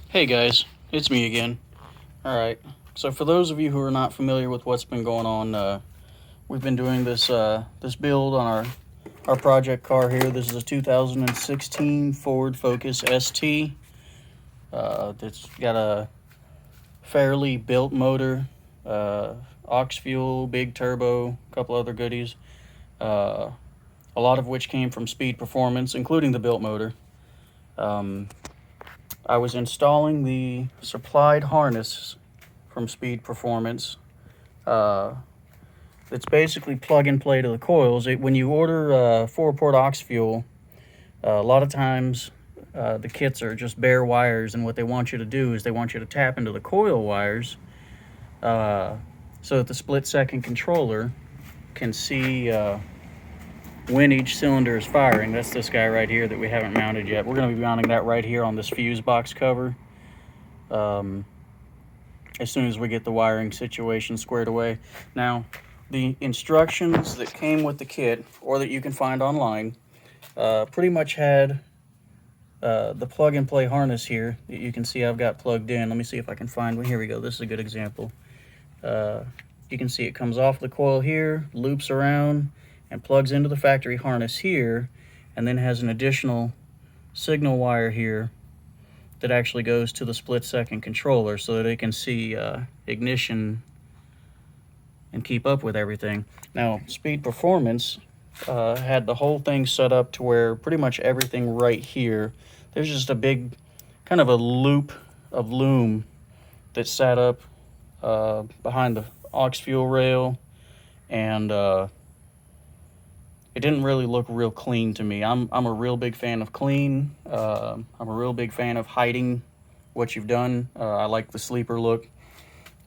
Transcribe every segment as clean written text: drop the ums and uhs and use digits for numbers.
Hey guys, it's me again. Alright, so for those of you who are not familiar with what's been going on, we've been doing this build on our project car here. This is a 2016 Ford Focus ST. It's got a fairly built motor, aux fuel, big turbo, a couple other goodies. A lot of which came from Speed Performance, including the built motor. I was installing the supplied harness from Speed Performance. It's basically plug and play to the coils. When you order 4-port aux fuel, a lot of times the kits are just bare wires, and what they want you to do is they want you to tap into the coil wires so that the split-second controller can see when each cylinder is firing. That's this guy right here that we haven't mounted yet. We're going to be mounting that right here on this fuse box cover as soon as we get the wiring situation squared away. Now, the instructions that came with the kit, or that you can find online, pretty much had the plug and play harness here that you can see I've got plugged in. Let me see if I can find one. Here we go. This is a good example. You can see it comes off the coil here, loops around, and plugs into the factory harness here, and then has an additional signal wire here that actually goes to the split-second controller so that it can see ignition and keep up with everything. Now, Speed Performance had the whole thing set up to where pretty much everything right here, there's just a big kind of a loop of loom that sat up behind the aux fuel rail, and it didn't really look real clean to me. I'm a real big fan of clean. I'm a real big fan of hiding what you've done. I like the sleeper look.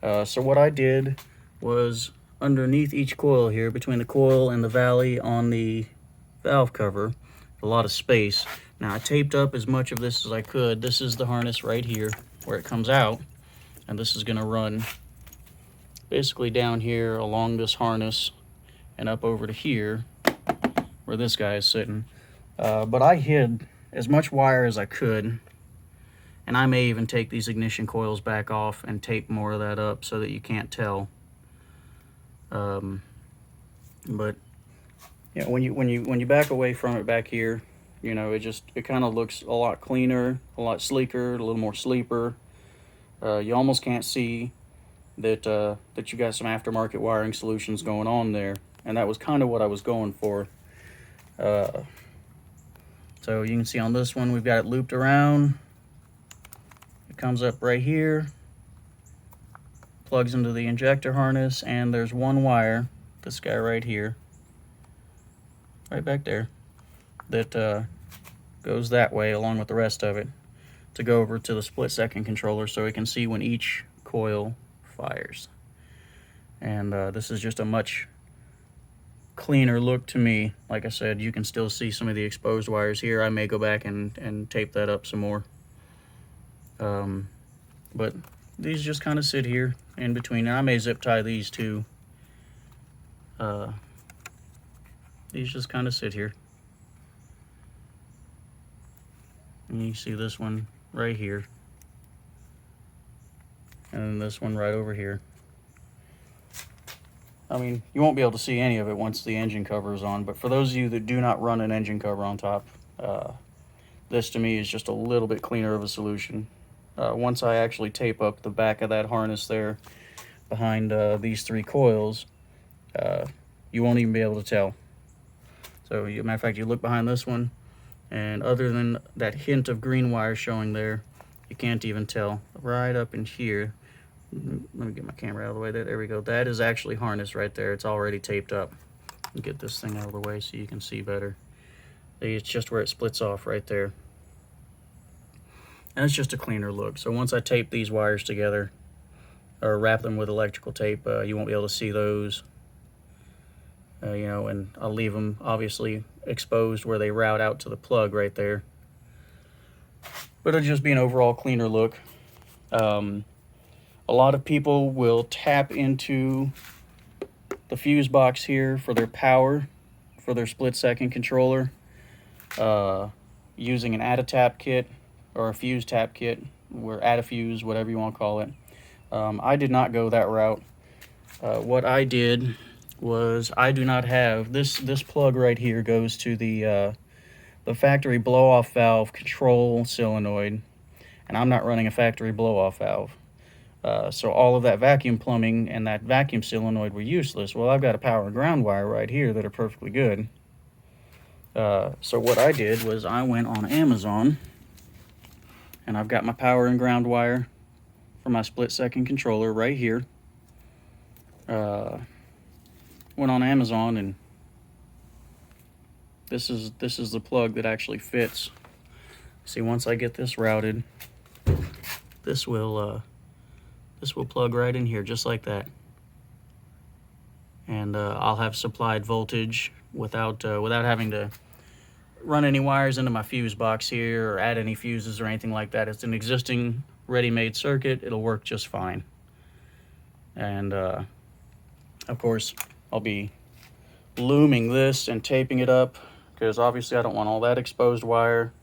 So what I did was underneath each coil here, between the coil and the valley on the valve cover, a lot of space. Now I taped up as much of this as I could. This is the harness right here where it comes out, and this is going to run basically down here along this harness and up over to here where this guy is sitting. But I hid as much wire as I could, and I may even take these ignition coils back off and tape more of that up so that you can't tell. But yeah, when you back away from it back here, you know, it kind of looks a lot cleaner, a lot sleeker, a little more sleeper. You almost can't see that you got some aftermarket wiring solutions going on there, and that was kind of what I was going for. So you can see on this one we've got it looped around. It comes up right here, plugs into the injector harness, and there's one wire, this guy right here, right back there, that goes that way along with the rest of it to go over to the split-second controller so it can see when each coil fires. And this is just a much cleaner look to me. Like I said, you can still see some of the exposed wires here. I may go back and tape that up some more. But these just kind of sit here in between. And I may zip tie these too. These just kind of sit here. And you see this one right here. And then this one right over here. I mean, you won't be able to see any of it once the engine cover is on, but for those of you that do not run an engine cover on top, this to me is just a little bit cleaner of a solution. Once I actually tape up the back of that harness there behind these 3 coils, you won't even be able to tell. So, matter of fact, you look behind this one, and other than that hint of green wire showing there, you can't even tell. Right up in here, let me get my camera out of the way. There we go. That is actually harness right there. It's already taped up. Get this thing out of the way so you can see better. It's just where it splits off right there. And it's just a cleaner look. So once I tape these wires together, or wrap them with electrical tape, you won't be able to see those. You know, and I'll leave them obviously exposed where they route out to the plug right there. But it'll just be an overall cleaner look. A lot of people will tap into the fuse box here for their power, for their split-second controller, using an add-a-tap kit or a fuse tap kit. or add a fuse, whatever you want to call it. I did not go that route. What I did was, I do not have this plug right here goes to the factory blow-off valve control solenoid, and I'm not running a factory blow-off valve. So all of that vacuum plumbing and that vacuum solenoid were useless. Well, I've got a power and ground wire right here that are perfectly good. So what I did was I went on Amazon, and I've got my power and ground wire for my split-second controller right here. Went on Amazon, and this is the plug that actually fits. See, once I get this routed, this will plug right in here just like that, and I'll have supplied voltage without having to run any wires into my fuse box here or add any fuses or anything like that. It's an existing ready-made circuit. It'll work just fine. And of course, I'll be looming this and taping it up, because obviously I don't want all that exposed wire.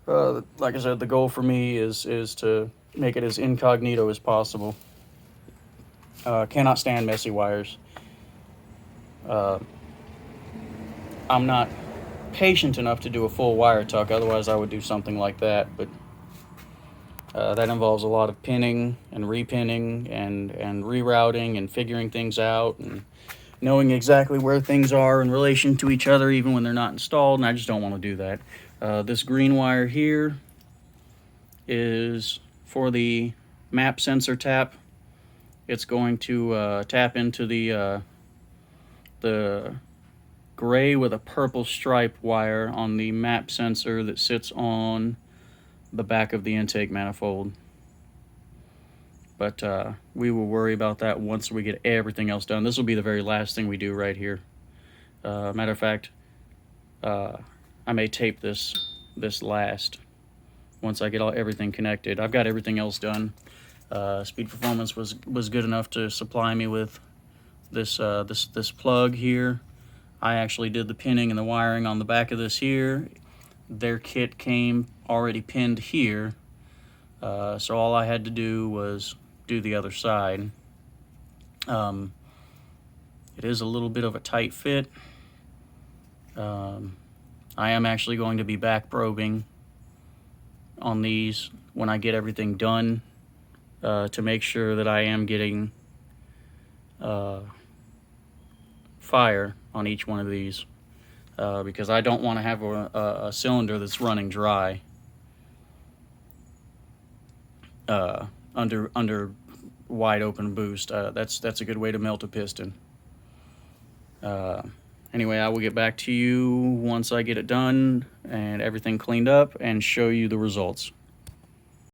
Like I said, the goal for me is to make it as incognito as possible. Cannot stand messy wires. I'm not patient enough to do a full wire tuck, otherwise I would do something like that, but that involves a lot of pinning and repinning and rerouting and figuring things out and knowing exactly where things are in relation to each other even when they're not installed, and I just don't want to do that. This green wire here is for the map sensor tap. It's going to tap into the gray with a purple stripe wire on the map sensor that sits on the back of the intake manifold. But we will worry about that once we get everything else done. This will be the very last thing we do right here. Matter of fact, I may tape this last once I get everything connected. I've got everything else done. Speed Performance was good enough to supply me with this plug here. I actually did the pinning and the wiring on the back of this here. Their kit came already pinned here, so all I had to do was do the other side. It is a little bit of a tight fit. I am actually going to be back probing on these when I get everything done, to make sure that I am getting fire on each one of these, because I don't want to have a cylinder that's running dry under wide open boost. That's a good way to melt a piston. Anyway, I will get back to you once I get it done and everything cleaned up and show you the results.